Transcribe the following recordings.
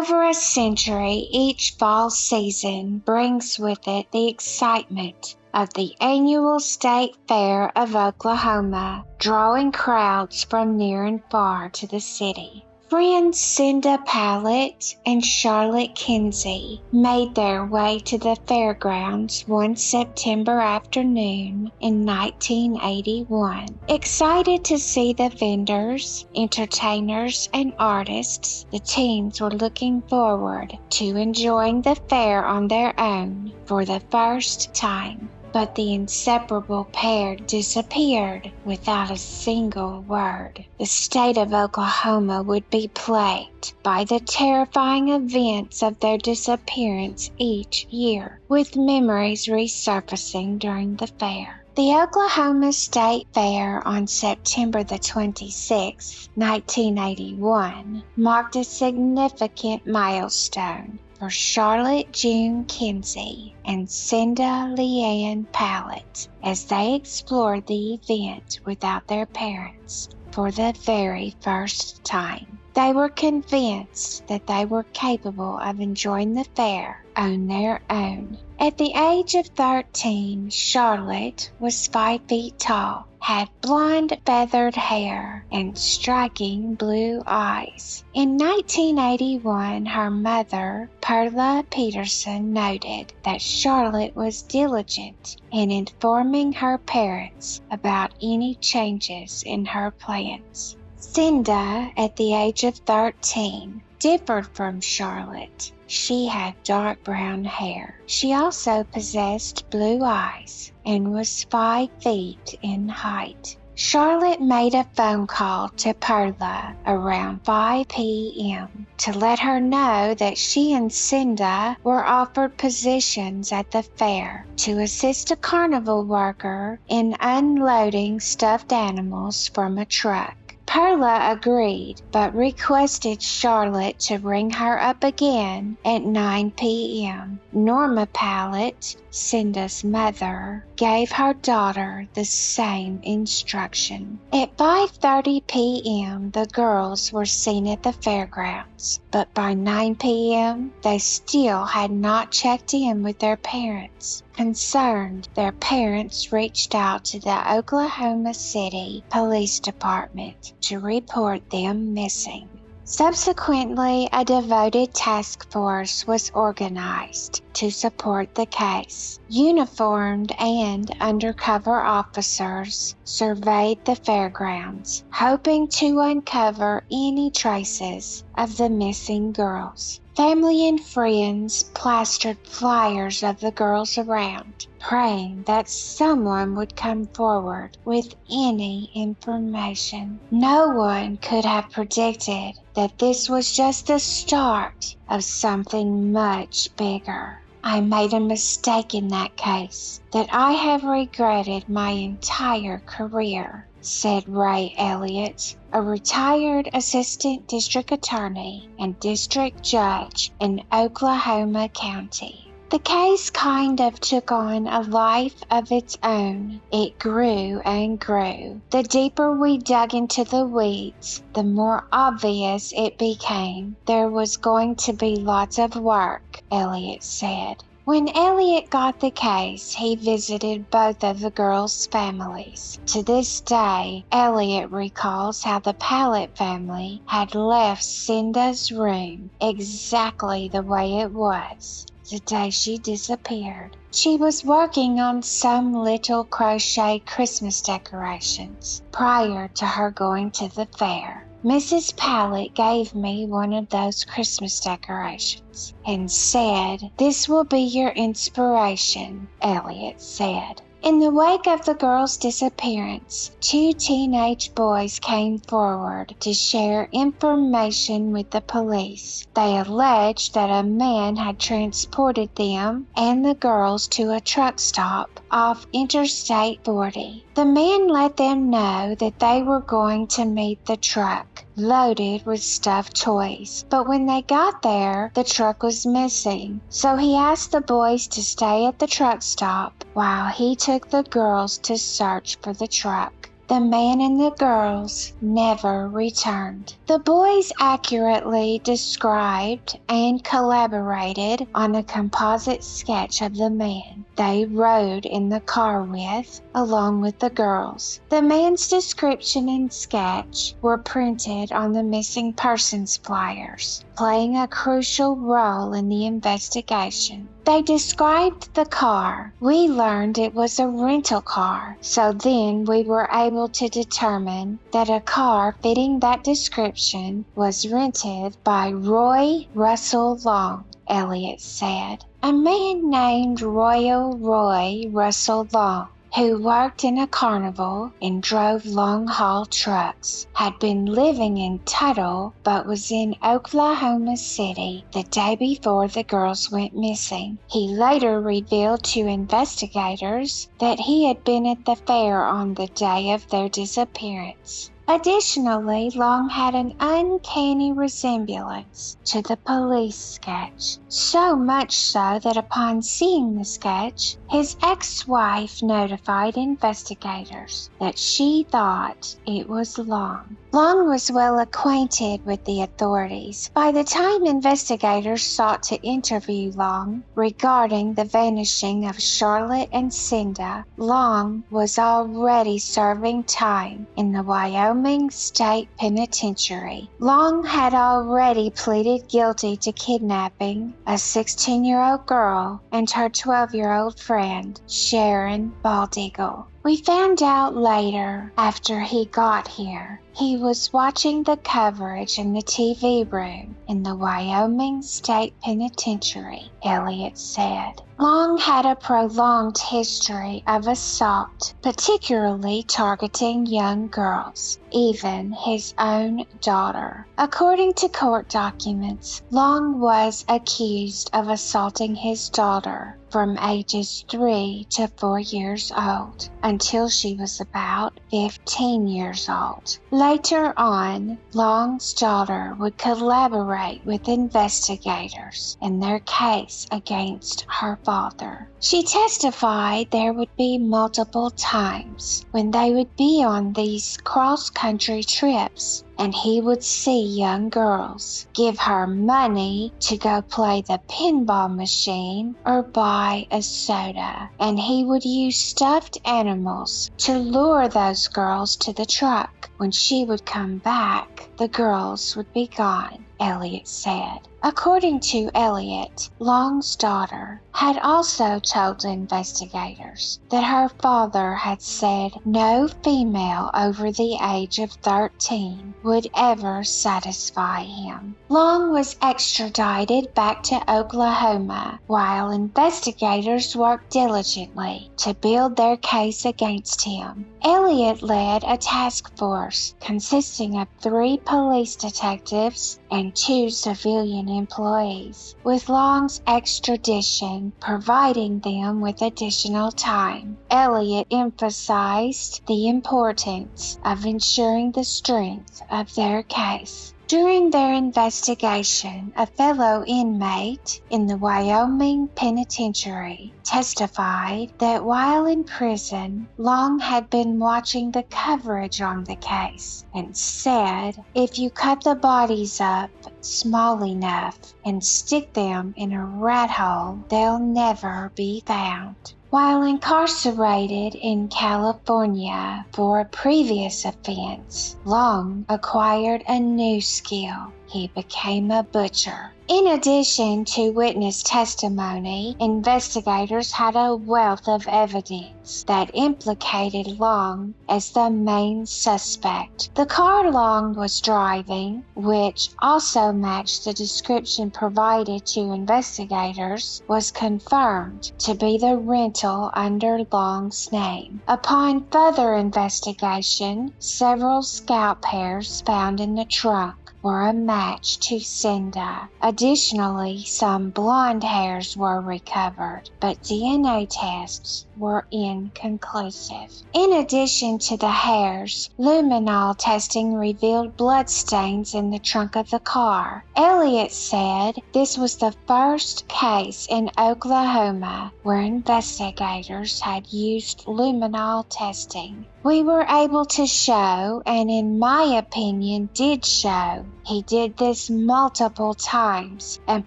over a century, each fall season brings with it the excitement of the annual State Fair of Oklahoma, drawing crowds from near and far to the city. Friends Cinda Pallett and Charlotte Kinsey made their way to the Fairgrounds one September afternoon in 1981, excited to see the vendors, entertainers, and artists. The teens were looking forward to enjoying the fair on their own for the first time. But the inseparable pair disappeared without a single word. The state of Oklahoma would be plagued by the terrifying events of their disappearance each year, with memories resurfacing during the fair. The Oklahoma State Fair on September the 26th, 1981, marked a significant milestone for Charlotte June Kinsey and Cinda Leanne Pallett as they explored the event without their parents for the very first time. They were convinced that they were capable of enjoying the fair on their own. At the age of 13, Charlotte was 5 feet tall, had blonde feathered hair, and striking blue eyes. In 1981, her mother, Perla Peterson, noted that Charlotte was diligent in informing her parents about any changes in her plans. Cinda, at the age of 13, differed from Charlotte. She had dark brown hair. She also possessed blue eyes and was 5 feet in height. Charlotte made a phone call to Perla around 5 p.m. to let her know that she and Cinda were offered positions at the fair to assist a carnival worker in unloading stuffed animals from a truck. Perla agreed, but requested Charlotte to ring her up again at 9 p.m. Norma Pallett, Cinda's mother, gave her daughter the same instruction. At 5:30 p.m., the girls were seen at the fairgrounds, but by 9 p.m., they still had not checked in with their parents. Concerned, their parents reached out to the Oklahoma City Police Department to report them missing. Subsequently, a devoted task force was organized to support the case. Uniformed and undercover officers surveyed the fairgrounds, hoping to uncover any traces of the missing girls. Family and friends plastered flyers of the girls around, praying that someone would come forward with any information. No one could have predicted that this was just the start of something much bigger. I made a mistake in that case that I have regretted my entire career, said Ray Elliott, a retired assistant district attorney and district judge in Oklahoma County. The case kind of took on a life of its own. It grew and grew. The deeper we dug into the weeds, the more obvious it became there was going to be lots of work, Elliott said. When Elliott got the case, he visited both of the girls' families. To this day, Elliott recalls how the Pallett family had left Cinda's room exactly the way it was the day she disappeared. She was working on some little crochet Christmas decorations prior to her going to the fair. Mrs. Pallett gave me one of those Christmas decorations and said, "This will be your inspiration," Elliott said. In the wake of the girls' disappearance, 2 teenage boys came forward to share information with the police. They alleged that a man had transported them and the girls to a truck stop off Interstate 40. The man let them know that they were going to meet the truck, loaded with stuffed toys. But when they got there, the truck was missing. So he asked the boys to stay at the truck stop while he took the girls to search for the truck. The man and the girls never returned. The boys accurately described and collaborated on a composite sketch of the man they rode in the car with, along with the girls. The man's description and sketch were printed on the missing persons flyers, playing a crucial role in the investigation. They described the car. We learned it was a rental car, so then we were able to determine that a car fitting that description was rented by Roy Russell Long, Elliot said. A man named Royal Roy Russell Long, who worked in a carnival and drove long-haul trucks, had been living in Tuttle but was in Oklahoma City the day before the girls went missing. He later revealed to investigators that he had been at the fair on the day of their disappearance. Additionally, Long had an uncanny resemblance to the police sketch, so much so that upon seeing the sketch, his ex-wife notified investigators that she thought it was Long. Long was well acquainted with the authorities. By the time investigators sought to interview Long regarding the vanishing of Charlotte and Cinda, Long was already serving time in the Wyoming State Penitentiary. Long had already pleaded guilty to kidnapping a 16-year-old girl and her 12-year-old friend, Sharon Baldeagle. We found out later, after he got here, he was watching the coverage in the TV room in the Wyoming State Penitentiary, Elliot said. Long had a prolonged history of assault, particularly targeting young girls, even his own daughter. According to court documents, Long was accused of assaulting his daughter from ages 3 to 4 years old until she was about 15 years old. Later on, Long's daughter would collaborate with investigators in their case against her father. She testified there would be multiple times when they would be on these cross-country trips and he would see young girls, give her money to go play the pinball machine or buy a soda, and he would use stuffed animals to lure those girls to the truck. When she would come back, the girls would be gone, Elliot said. According to Elliot, Long's daughter had also told investigators that her father had said no female over the age of 13 would ever satisfy him. Long was extradited back to Oklahoma while investigators worked diligently to build their case against him. Elliot led a task force consisting of 3 police detectives and 2 civilian employees, with Long's extradition providing them with additional time. Elliot emphasized the importance of ensuring the strength of their case. During their investigation, a fellow inmate in the Wyoming Penitentiary testified that while in prison, Long had been watching the coverage on the case and said, "If you cut the bodies up small enough and stick them in a rat hole, they'll never be found." While incarcerated in California for a previous offense, Long acquired a new skill. He became a butcher. In addition to witness testimony, investigators had a wealth of evidence that implicated Long as the main suspect. The car Long was driving, which also matched the description provided to investigators, was confirmed to be the rental under Long's name. Upon further investigation, several scalp hairs found in the trunk were a match to Cinda. Additionally, some blonde hairs were recovered, but DNA tests were inconclusive. In addition to the hairs, luminol testing revealed bloodstains in the trunk of the car. Elliot said this was the first case in Oklahoma where investigators had used luminol testing. We were able to show, and in my opinion did show, he did this multiple times and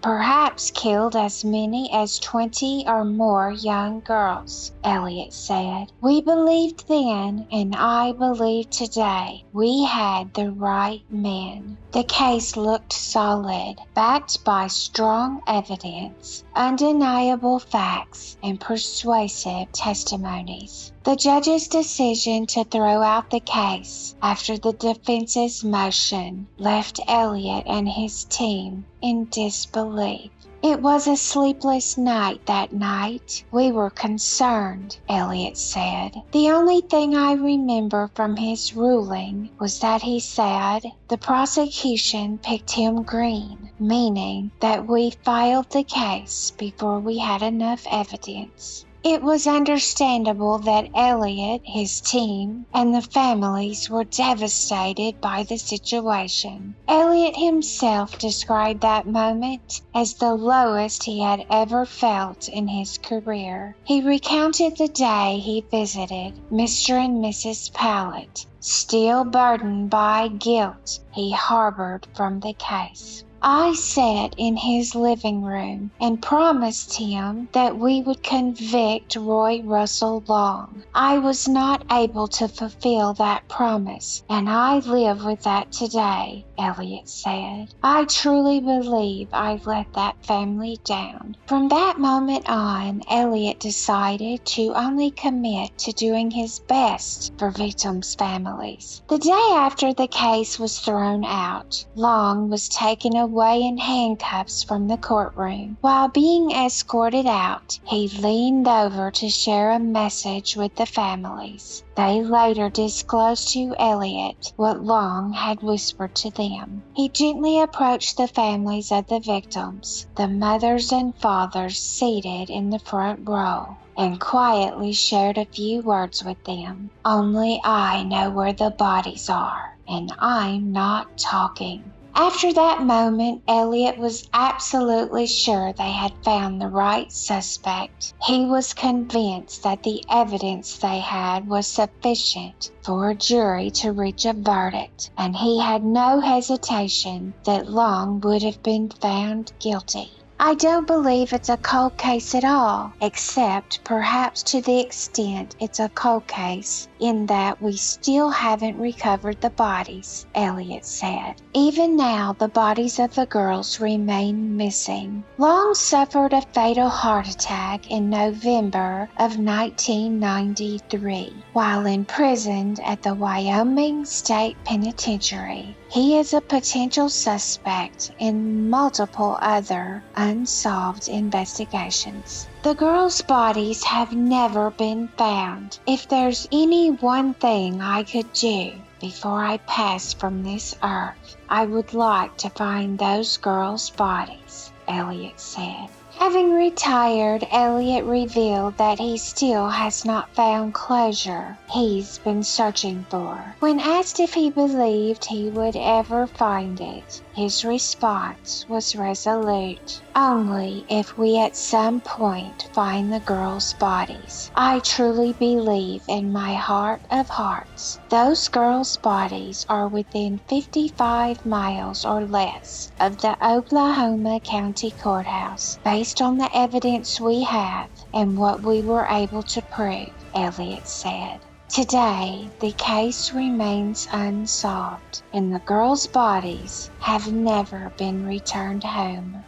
perhaps killed as many as 20 or more young girls, Elliot said. We believed then, and I believe today, we had the right men. The case looked solid, backed by strong evidence, undeniable facts, and persuasive testimonies. The judge's decision to throw out the case after the defense's motion left Elliot and his team in disbelief. It was a sleepless night that night. We were concerned, Elliot said. The only thing I remember from his ruling was that he said the prosecution picked him green, meaning that we filed the case before we had enough evidence. It was understandable that Elliot, his team, and the families were devastated by the situation. Elliot himself described that moment as the lowest he had ever felt in his career. He recounted the day he visited Mr. and Mrs. Pallett, still burdened by guilt he harbored from the case. I sat in his living room and promised him that we would convict Roy Russell Long. I was not able to fulfill that promise, and I live with that today, Elliot said. I truly believe I let that family down. From that moment on, Elliot decided to only commit to doing his best for victims' families. The day after the case was thrown out, Long was taken away in handcuffs from the courtroom. While being escorted out, he leaned over to share a message with the families. They later disclosed to Elliot what Long had whispered to them. He gently approached the families of the victims, the mothers and fathers seated in the front row, and quietly shared a few words with them. Only I know where the bodies are, and I'm not talking. After that moment, Elliot was absolutely sure they had found the right suspect. He was convinced that the evidence they had was sufficient for a jury to reach a verdict, and he had no hesitation that Long would have been found guilty. I don't believe it's a cold case at all, except perhaps to the extent it's a cold case in that we still haven't recovered the bodies, Elliot said. Even now, the bodies of the girls remain missing. Long suffered a fatal heart attack in November of 1993 while imprisoned at the Wyoming State Penitentiary. He is a potential suspect in multiple other unsolved investigations. The girls' bodies have never been found. If there's any one thing I could do before I pass from this earth, I would like to find those girls' bodies, Elliot said. Having retired, Elliot revealed that he still has not found closure he's been searching for. When asked if he believed he would ever find it, his response was resolute. Only if we at some point find the girls' bodies. I truly believe in my heart of hearts those girls' bodies are within 55 miles or less of the Oklahoma County Courthouse, based on the evidence we have and what we were able to prove, Elliot said. Today, the case remains unsolved, and the girls' bodies have never been returned home.